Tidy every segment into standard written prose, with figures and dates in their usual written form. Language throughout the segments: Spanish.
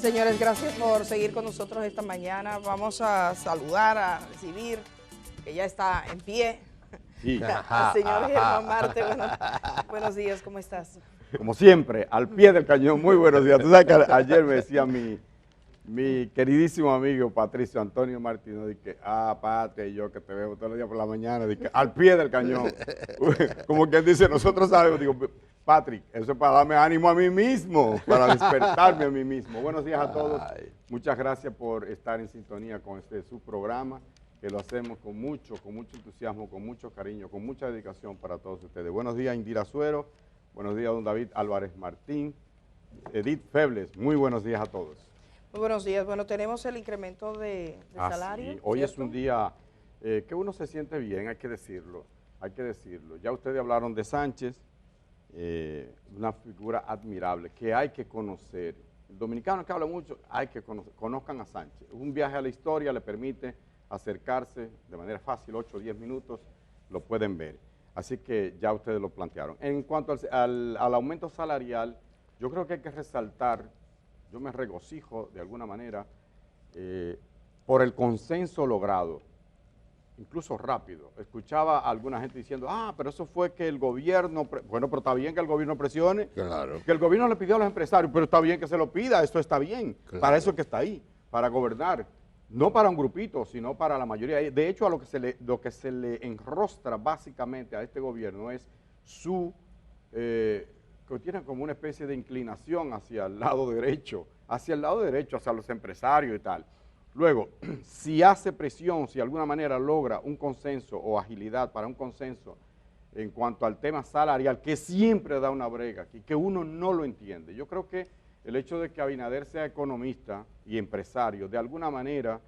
Señores, gracias por seguir con nosotros esta mañana. Vamos a saludar, a recibir, que ya está en pie, Sí. al señor Germán Marte. Buenos días, ¿cómo estás? Como siempre, al pie del cañón. Muy buenos días. Tú sabes que ayer me decía mi queridísimo amigo Patricio Antonio Martínez, de que, Patria, y yo que te veo todos los días por la mañana, de que al pie del cañón. Como quien dice, nosotros sabemos, digo, Patrick, eso es para darme ánimo a mí mismo, para despertarme a mí mismo. Buenos días a todos. Muchas gracias por estar en sintonía con su programa, que lo hacemos con mucho entusiasmo, con mucho cariño, con mucha dedicación para todos ustedes. Buenos días, Indira Suero. Buenos días, don David Álvarez Martín. Edith Febles, muy buenos días a todos. Muy buenos días. Bueno, tenemos el incremento de salario. Sí. Hoy ¿cierto? es un día que uno se siente bien, hay que decirlo. Ya ustedes hablaron de Sánchez, una figura admirable que hay que conocer. El dominicano que habla mucho, hay que conozcan a Sánchez. Un viaje a la historia le permite acercarse de manera fácil, 8 o 10 minutos, lo pueden ver. Así que ya ustedes lo plantearon. En cuanto al aumento salarial, yo creo que hay que resaltar, yo me regocijo de alguna manera por el consenso logrado, incluso rápido. Escuchaba a alguna gente diciendo, pero eso fue que el gobierno, bueno, pero está bien que el gobierno presione, Claro. que el gobierno le pidió a los empresarios, pero está bien que se lo pida, eso está bien, Claro. para eso es que está ahí, para gobernar, no para un grupito, sino para la mayoría. De hecho, a lo que se le enrostra básicamente a este gobierno es que tiene como una especie de inclinación hacia el lado derecho, hacia los empresarios y tal. Luego, si hace presión, si de alguna manera logra un consenso o agilidad para un consenso en cuanto al tema salarial, que siempre da una brega aquí, que uno no lo entiende. Yo creo que el hecho de que Abinader sea economista y empresario, de alguna manera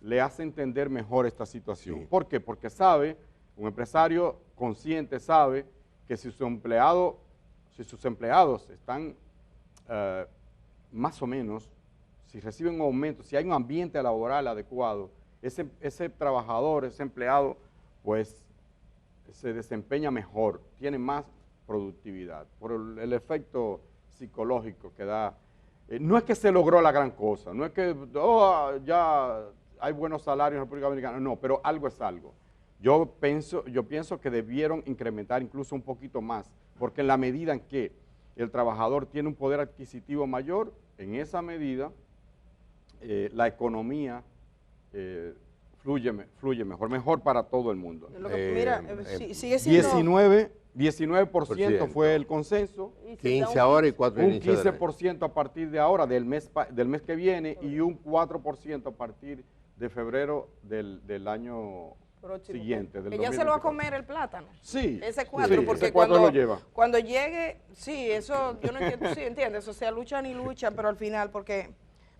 le hace entender mejor esta situación. Sí. ¿Por qué? Porque sabe, un empresario consciente sabe que si sus empleados están más o menos, si reciben un aumento, si hay un ambiente laboral adecuado, ese trabajador, ese empleado, pues se desempeña mejor, tiene más productividad, por el efecto psicológico que da. No es que se logró la gran cosa, no es que ya hay buenos salarios en la República Dominicana, no, pero algo es algo. Yo pienso que debieron incrementar incluso un poquito más, porque en la medida en que el trabajador tiene un poder adquisitivo mayor, en esa medida la economía fluye mejor para todo el mundo. Mira, sigue siendo... 19% fue el consenso, 15 ahora y 4 un inicios del año. 15% a partir de ahora, del mes que viene, y un 4% a partir de febrero del año próximo, siguiente. que ya se lo va a comer el plátano. Sí. Ese 4, sí, porque ese 4 lo lleva. cuando llegue, sí, eso yo no entiendo, sí, entiendes, o sea, luchan y luchan, pero al final, porque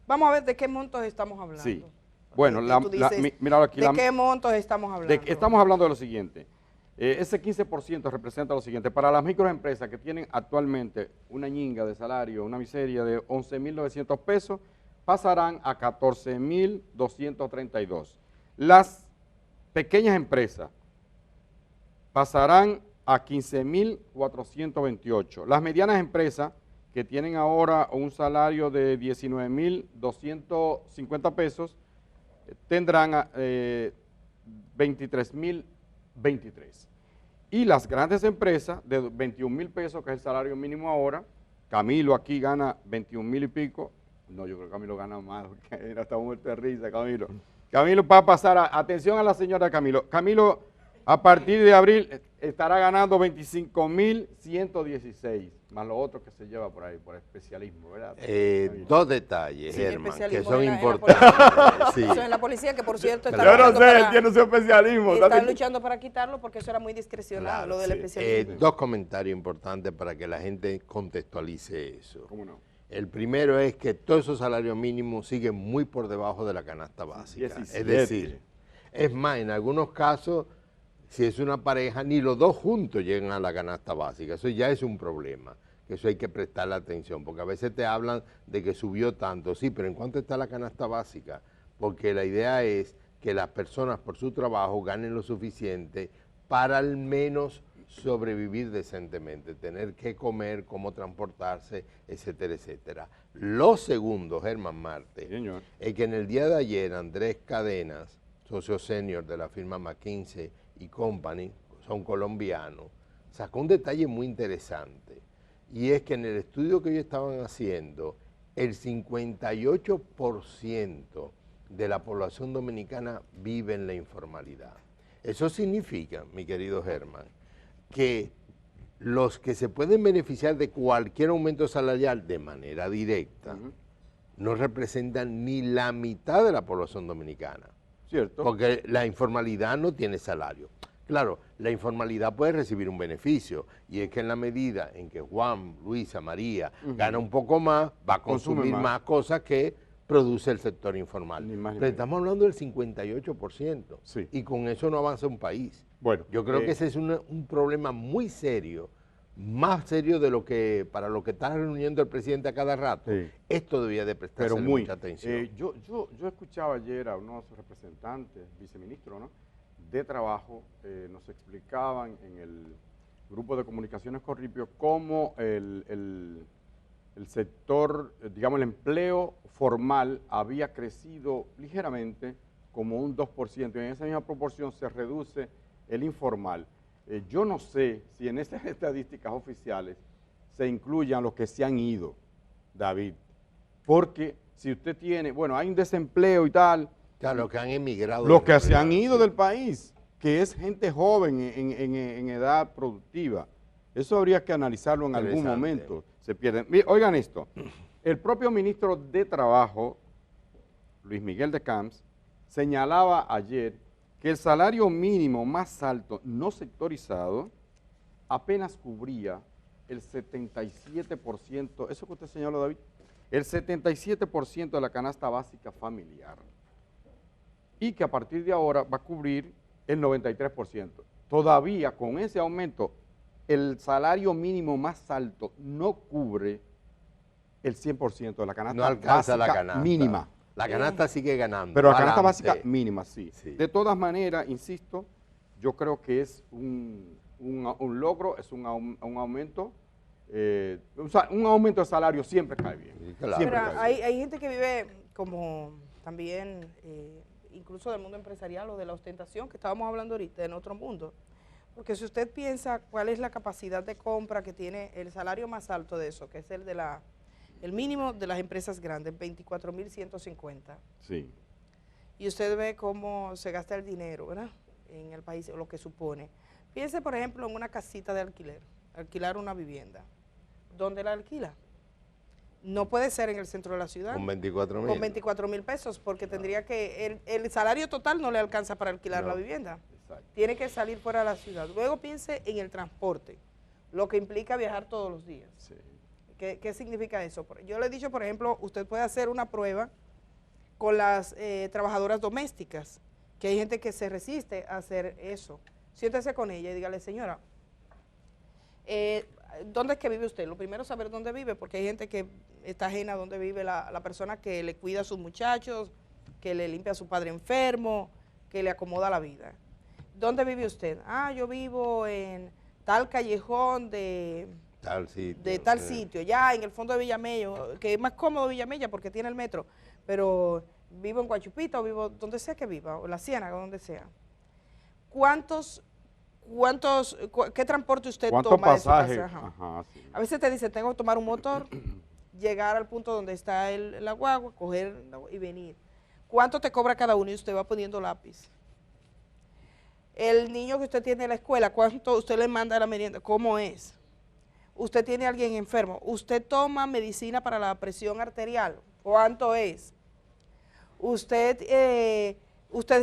vamos a ver de qué montos estamos hablando. Sí. Bueno, Tú dices, mira aquí. ¿de qué montos estamos hablando? Estamos hablando de lo siguiente. Ese 15% representa lo siguiente. Para las microempresas que tienen actualmente una ñinga de salario, una miseria de 11.900 pesos, pasarán a 14.232. Las pequeñas empresas pasarán a 15.428. Las medianas empresas que tienen ahora un salario de 19.250 pesos tendrán 23.023. Y las grandes empresas de 21.000 pesos, que es el salario mínimo ahora, Camilo aquí gana 21.000 y pico. No, yo creo que Camilo gana más, porque está muerto de risa, Camilo. Camilo va a pasar, atención a la señora Camilo. Camilo, a partir de abril, estará ganando 25.116, más lo otro que se lleva por ahí, por especialismo, ¿verdad? Dos detalles, Sí, Germán, que especialismo son en la importantes. Sí. Eso en la policía, que por cierto Yo no sé, él tiene su especialismo. están luchando para quitarlo porque eso era muy discrecional, Claro, lo del sí. especialismo. Dos comentarios importantes para que la gente contextualice eso. ¿Cómo no? El primero es que todos esos salarios mínimos siguen muy por debajo de la canasta básica. 17. Es decir, es más, en algunos casos, si es una pareja, ni los dos juntos llegan a la canasta básica. Eso ya es un problema, que eso hay que prestarle atención, porque a veces te hablan de que subió tanto, sí, pero ¿en cuánto está la canasta básica? Porque la idea es que las personas por su trabajo ganen lo suficiente para al menos sobrevivir decentemente, tener que comer, cómo transportarse, etcétera, etcétera. Lo segundo, Germán Marte, Sí, señor. es que en el día de ayer Andrés Cadenas, socio senior de la firma McKinsey y Company, son colombianos, sacó un detalle muy interesante, y es que en el estudio que ellos estaban haciendo, el 58% de la población dominicana vive en la informalidad. Eso significa, mi querido Germán, que los que se pueden beneficiar de cualquier aumento salarial de manera directa no representan ni la mitad de la población dominicana, ¿Cierto? porque la informalidad no tiene salario. Claro, la informalidad puede recibir un beneficio, y es que en la medida en que Juan, Luisa, María gana un poco más, va a Consume consumir más. más cosas que produce el sector informal. Ni más ni Pero menos. estamos hablando del 58%, Sí. y con eso no avanza un país. Bueno, Yo creo que ese es un problema muy serio, más serio de lo que, para lo que está reuniendo el presidente a cada rato. Sí. Esto debía de prestarse pero muy. mucha atención. Yo escuchaba ayer a uno de sus representantes, viceministro, ¿no?, de trabajo, nos explicaban en el grupo de comunicaciones Corripio cómo el sector, digamos, el empleo formal había crecido ligeramente, como un 2%, y en esa misma proporción se reduce el informal. Yo no sé si en estas estadísticas oficiales se incluyan los que se han ido, David, porque si usted tiene, bueno, hay un desempleo y tal, Claro, los que han emigrado. los de que se han realidad, ido sí. del país, que es gente joven en edad productiva. Eso habría que analizarlo en algún Interesante. momento. Se pierden. Oigan esto, el propio ministro de Trabajo, Luis Miguel de Camps, señalaba ayer que el salario mínimo más alto no sectorizado apenas cubría el 77%, eso que usted señaló, David, el 77% de la canasta básica familiar, y que a partir de ahora va a cubrir el 93%. Todavía con ese aumento, el salario mínimo más alto no cubre el 100% de la canasta No alcanza la básica canasta. mínima. La canasta sigue ganando. Pero la canasta Adelante. básica mínima, sí. Sí. De todas maneras, insisto, yo creo que es un logro, es un aumento, un aumento de salario siempre cae bien. Sí, claro. Siempre Pero cae bien. hay gente que vive como también, incluso del mundo empresarial o de la ostentación, que estábamos hablando ahorita, en otro mundo. Porque si usted piensa cuál es la capacidad de compra que tiene el salario más alto de eso, que es el de el mínimo de las empresas grandes, 24.150. Sí. Y usted ve cómo se gasta el dinero, ¿verdad?, en el país, o lo que supone. Piense, por ejemplo, en una casita de alquiler, alquilar una vivienda. ¿Dónde la alquila? No puede ser en el centro de la ciudad. Con 24.000. Con 24.000 pesos, porque tendría que, el salario total no le alcanza para alquilar No. la vivienda. Exacto. Tiene que salir fuera de la ciudad. Luego piense en el transporte, lo que implica viajar todos los días. Sí. ¿Qué significa eso? Yo le he dicho, por ejemplo, usted puede hacer una prueba con las trabajadoras domésticas, que hay gente que se resiste a hacer eso. Siéntese con ella y dígale, señora, ¿dónde es que vive usted? Lo primero es saber dónde vive, porque hay gente que está ajena a dónde vive la persona que le cuida a sus muchachos, que le limpia a su padre enfermo, que le acomoda la vida. ¿Dónde vive usted? Ah, yo vivo en tal callejón de tal sitio, ya en el fondo de Villamello, que es más cómodo Villamella porque tiene el metro, pero vivo en Guachupita o vivo donde sea que viva, o en la Ciénaga, donde sea. ¿Qué transporte usted ¿Cuántos toma de su pasajes? casa? Ajá. Ajá, sí. A veces te dice, tengo que tomar un motor, llegar al punto donde está la guagua, coger y venir. ¿Cuánto te cobra cada uno? Y usted va poniendo lápiz. El niño que usted tiene en la escuela, ¿cuánto usted le manda a la merienda? ¿Cómo es? Usted tiene a alguien enfermo. Usted toma medicina para la presión arterial. ¿Cuánto es? Ustedes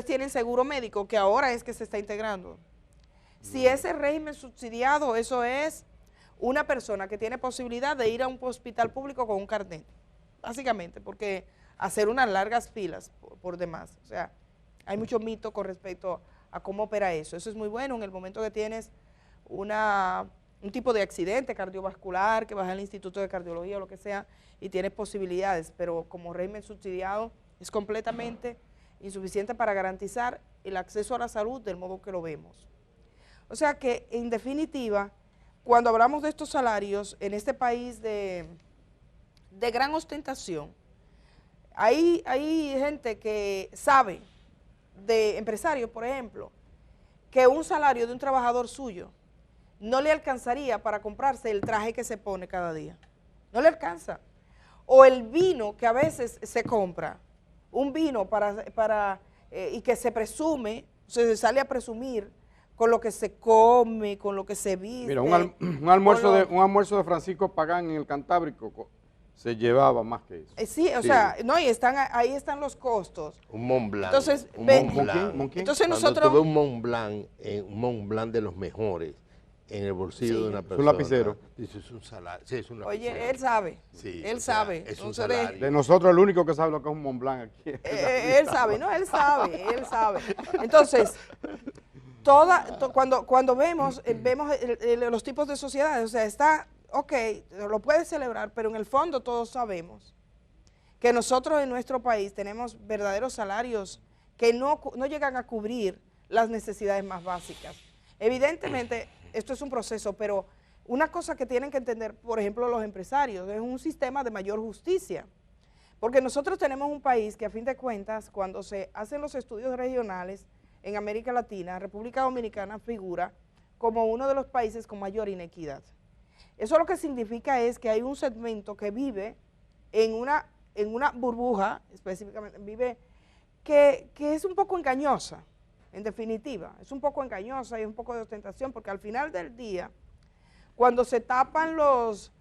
tienen seguro médico, que ahora es que se está integrando. Si ese régimen subsidiado, eso es una persona que tiene posibilidad de ir a un hospital público con un carnet, básicamente, porque hacer unas largas filas por demás. O sea, hay mucho mito con respecto a cómo opera eso. Eso es muy bueno en el momento que tienes un tipo de accidente cardiovascular, que vas al Instituto de Cardiología o lo que sea, y tienes posibilidades, pero como régimen subsidiado es completamente insuficiente para garantizar el acceso a la salud del modo que lo vemos. O sea que, en definitiva, cuando hablamos de estos salarios en este país de gran ostentación, hay gente que sabe, de empresarios, por ejemplo, que un salario de un trabajador suyo no le alcanzaría para comprarse el traje que se pone cada día. No le alcanza. O el vino que a veces se compra, un vino y que se presume, se sale a presumir con lo que se come, con lo que se viste. Mira, un almuerzo de Francisco Pagán en el Cantábrico se llevaba más que eso. Sí, o sea, no, y ahí están los costos. Un Mont Blanc. Entonces, un ven- Mont Blanc. ¿Mon quién? Entonces Cuando nosotros... tú ves un Mont Blanc de los mejores en el bolsillo Sí. de una Es un persona. lapicero. Dices, es un salario. Sí, es un lapicero. Oye, él sabe, Sí, él o sea, sabe. es un Entonces, salario. De nosotros, el único que sabe lo que es un Mont Blanc aquí. él sabe, no, él sabe. Entonces, cuando vemos los tipos de sociedades, o sea, está, ok, lo puedes celebrar, pero en el fondo todos sabemos que nosotros en nuestro país tenemos verdaderos salarios que no llegan a cubrir las necesidades más básicas. Evidentemente, esto es un proceso, pero una cosa que tienen que entender, por ejemplo, los empresarios, es un sistema de mayor justicia. Porque nosotros tenemos un país que, a fin de cuentas, cuando se hacen los estudios regionales en América Latina, República Dominicana figura como uno de los países con mayor inequidad. Eso lo que significa es que hay un segmento que vive en una burbuja, específicamente, que es un poco engañosa, en definitiva. Es un poco engañosa y un poco de ostentación, porque al final del día, cuando se tapan los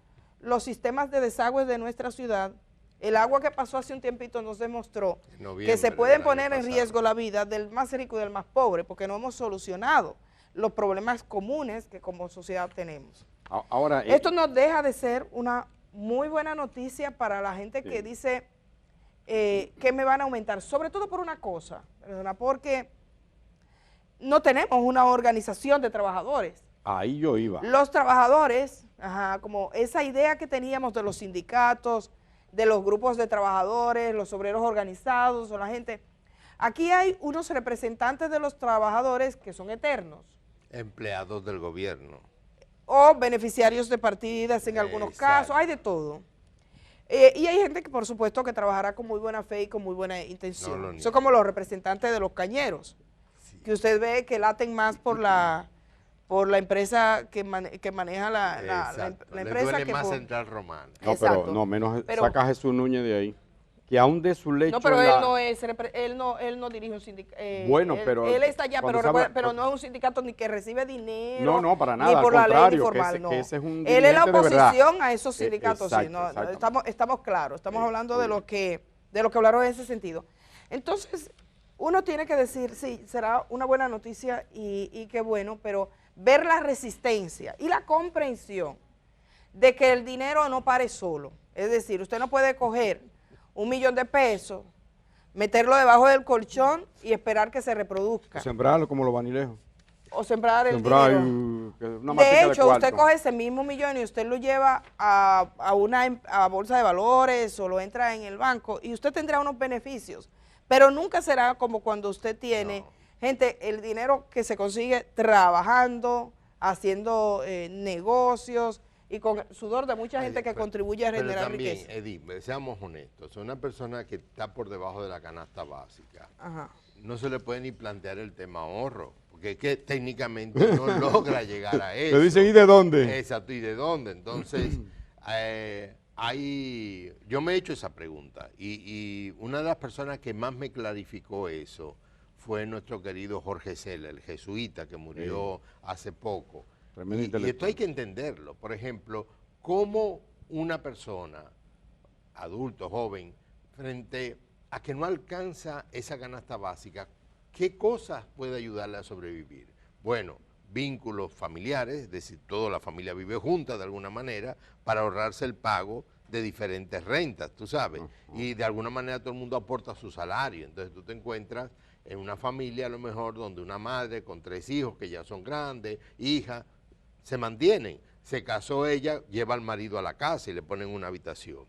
sistemas de desagüe de nuestra ciudad, el agua que pasó hace un tiempito nos demostró que se pueden poner en riesgo la vida del más rico y del más pobre, porque no hemos solucionado los problemas comunes que como sociedad tenemos. Ahora, Esto nos deja de ser una muy buena noticia para la gente que dice que me van a aumentar, sobre todo por una cosa, perdona, porque no tenemos una organización de trabajadores. ahí yo iba. Los trabajadores, como esa idea que teníamos de los sindicatos, de los grupos de trabajadores, los obreros organizados o la gente, aquí hay unos representantes de los trabajadores que son eternos. Empleados del gobierno. O beneficiarios de partidas en algunos casos, hay de todo. Y hay gente que por supuesto que trabajará con muy buena fe y con muy buena intención. No lo Son como los representantes de los cañeros, que usted ve que laten más por la empresa que maneja la Le empresa duele que más por... Central Romana. No, Exacto. pero no, menos Pero- saca a Jesús Núñez de ahí. Que aún de su lecho No, pero en él la- no es, él no dirige un sindicato. Bueno, pero Él está allá, cuando pero, se habla- pero no es un sindicato ni que recibe dinero. No, para ni nada, por al la ley contrario, ni que formal, ese- no. que ese es un Él es la dirigente de verdad. oposición a esos sindicatos, sí, exacto, no, exactamente. estamos claros, estamos Sí, hablando muy de lo que hablaron en ese sentido. Entonces, uno tiene que decir, sí, será una buena noticia y qué bueno, pero ver la resistencia y la comprensión de que el dinero no pare solo. Es decir, usted no puede coger 1 millón de pesos, meterlo debajo del colchón y esperar que se reproduzca. Sembrarlo como los vanilejos. O sembrar el Sembrar dinero. una matica De hecho, usted cuarto. coge ese mismo millón y usted lo lleva a bolsa de valores o lo entra en el banco y usted tendrá unos beneficios, pero nunca será como cuando usted tiene, gente, el dinero que se consigue trabajando, haciendo negocios y con el sudor de mucha gente que contribuye a Pero generar también, riqueza. Edith, seamos honestos, una persona que está por debajo de la canasta básica, Ajá. no se le puede ni plantear el tema ahorro, porque es que técnicamente no logra llegar a eso. Le dicen, ¿y de dónde? Exacto, ¿y de dónde? Entonces, yo me he hecho esa pregunta y una de las personas que más me clarificó eso fue nuestro querido Jorge Cela, el jesuita que murió hace poco. Tremendo Y esto intelectual. hay que entenderlo. Por ejemplo, cómo una persona, adulto, joven, frente a que no alcanza esa canasta básica, ¿qué cosas puede ayudarle a sobrevivir? Bueno, vínculos familiares, es decir, toda la familia vive junta de alguna manera para ahorrarse el pago de diferentes rentas, tú sabes, y de alguna manera todo el mundo aporta su salario, entonces tú te encuentras en una familia a lo mejor donde una madre con 3 hijos que ya son grandes, hijas, se mantienen, se casó ella, lleva al marido a la casa y le ponen una habitación.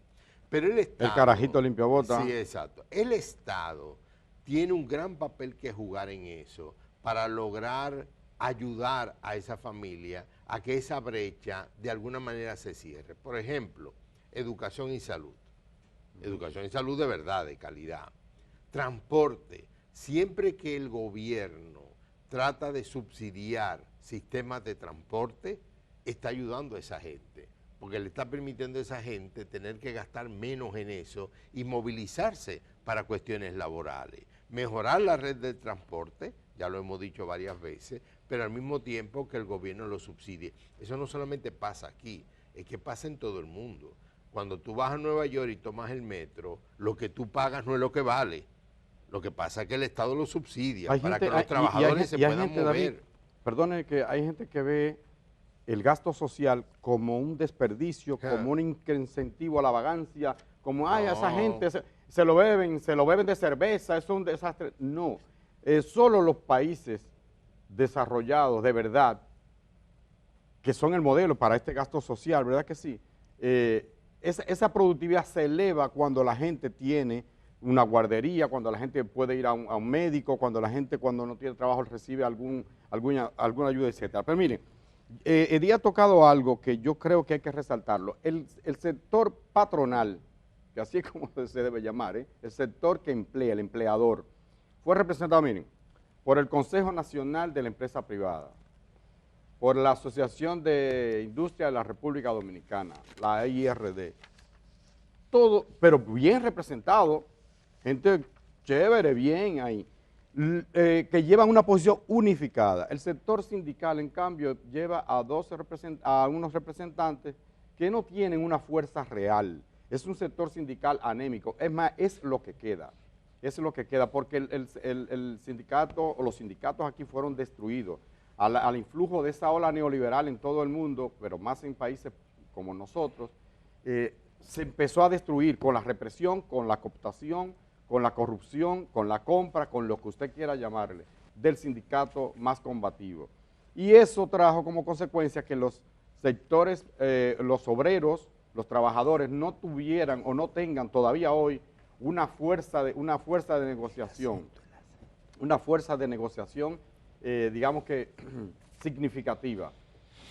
Pero el Estado... El carajito limpia bota. Sí, exacto. El Estado tiene un gran papel que jugar en eso para lograr ayudar a esa familia a que esa brecha de alguna manera se cierre. Por ejemplo, educación y salud. Educación y salud de verdad, de calidad. Transporte. Siempre que el gobierno trata de subsidiar sistemas de transporte, está ayudando a esa gente, porque le está permitiendo a esa gente tener que gastar menos en eso y movilizarse para cuestiones laborales. Mejorar la red de transporte, ya lo hemos dicho varias veces, pero al mismo tiempo que el gobierno lo subsidie. Eso no solamente pasa aquí, es que pasa en todo el mundo. Cuando tú vas a Nueva York y tomas el metro, lo que tú pagas no es lo que vale. Lo que pasa es que el Estado lo subsidia para que los trabajadores se puedan mover. David, perdone, que hay gente que ve el gasto social como un desperdicio, como un incentivo a la vagancia, como, ay, a esa gente se lo beben de cerveza, eso es un desastre. No, solo los países desarrollados de verdad, que son el modelo para este gasto social, ¿verdad que sí? Esa productividad se eleva cuando la gente tiene una guardería, cuando la gente puede ir a un médico, cuando la gente cuando no tiene trabajo recibe alguna ayuda, etcétera. Pero miren, Edith ha tocado algo que yo creo que hay que resaltarlo. El sector patronal, que así es como se debe llamar, el sector que emplea, el empleador, fue representado, miren, por el Consejo Nacional de la Empresa Privada, por la Asociación de Industria de la República Dominicana, la IRD, todo, pero bien representado, gente chévere, bien ahí, que llevan una posición unificada. El sector sindical, en cambio, lleva a unos representantes que no tienen una fuerza real. Es un sector sindical anémico. Es más, es lo que queda. Es lo que queda, porque el sindicato o los sindicatos aquí fueron destruidos al influjo de esa ola neoliberal en todo el mundo, pero más en países como nosotros, se empezó a destruir con la represión, con la cooptación, con la corrupción, con la compra, con lo que usted quiera llamarle, del sindicato más combativo. Y eso trajo como consecuencia que los sectores, los obreros, los trabajadores no tuvieran o no tengan todavía hoy una fuerza de negociación, digamos que significativa.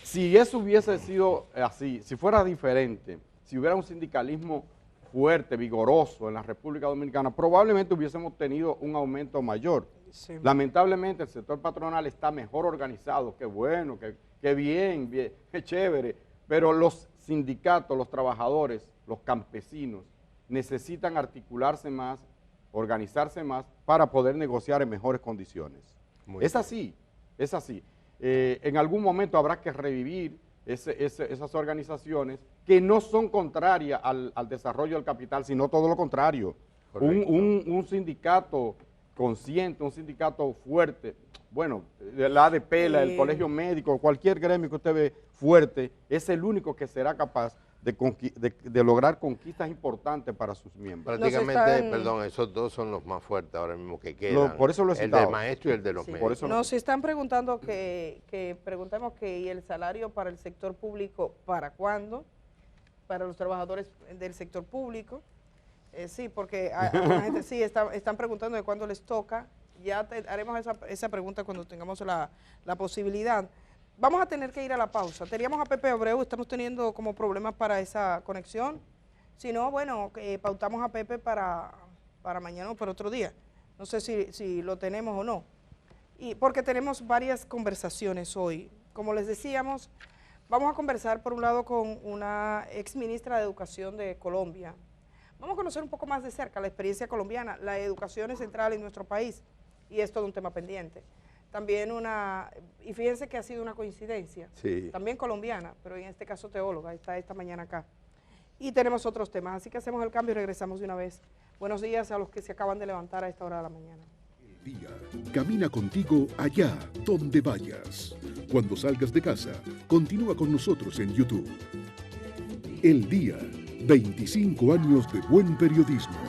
Si eso hubiese sido así, si fuera diferente, si hubiera un sindicalismo fuerte, vigoroso en la República Dominicana, probablemente hubiésemos tenido un aumento mayor. Sí. Lamentablemente el sector patronal está mejor organizado, qué bueno, qué bien, qué chévere, pero los sindicatos, los trabajadores, los campesinos, necesitan articularse más, organizarse más para poder negociar en mejores condiciones. Es así, es así. En algún momento habrá que revivir esas organizaciones que no son contrarias al desarrollo del capital, sino todo lo contrario. Un sindicato consciente, un sindicato fuerte, bueno, la ADP, el Colegio Médico, cualquier gremio que usted ve fuerte, es el único que será capaz de lograr conquistas importantes para sus miembros. Prácticamente, perdón, esos dos son los más fuertes ahora mismo que quedan. Por eso lo he citado. El del maestro y el de los médicos. Nos están preguntando preguntemos que ¿y el salario para el sector público para cuándo? Para los trabajadores del sector público. Sí, porque la gente sí están preguntando de cuándo les toca. Ya haremos esa pregunta cuando tengamos la posibilidad. Vamos a tener que ir a la pausa. Teníamos a Pepe Abreu, estamos teniendo como problemas para esa conexión. Si no, bueno, pautamos a Pepe para mañana o para otro día. No sé si lo tenemos o no. Porque tenemos varias conversaciones hoy. Como les decíamos, vamos a conversar por un lado con una ex ministra de Educación de Colombia. Vamos a conocer un poco más de cerca la experiencia colombiana. La educación es central en nuestro país y es todo un tema pendiente. También y fíjense que ha sido una coincidencia, también colombiana, pero en este caso teóloga, está esta mañana acá. Y tenemos otros temas, así que hacemos el cambio y regresamos de una vez. Buenos días a los que se acaban de levantar a esta hora de la mañana. El día camina contigo allá donde vayas. Cuando salgas de casa, continúa con nosotros en YouTube. El Día, 25 años de buen periodismo.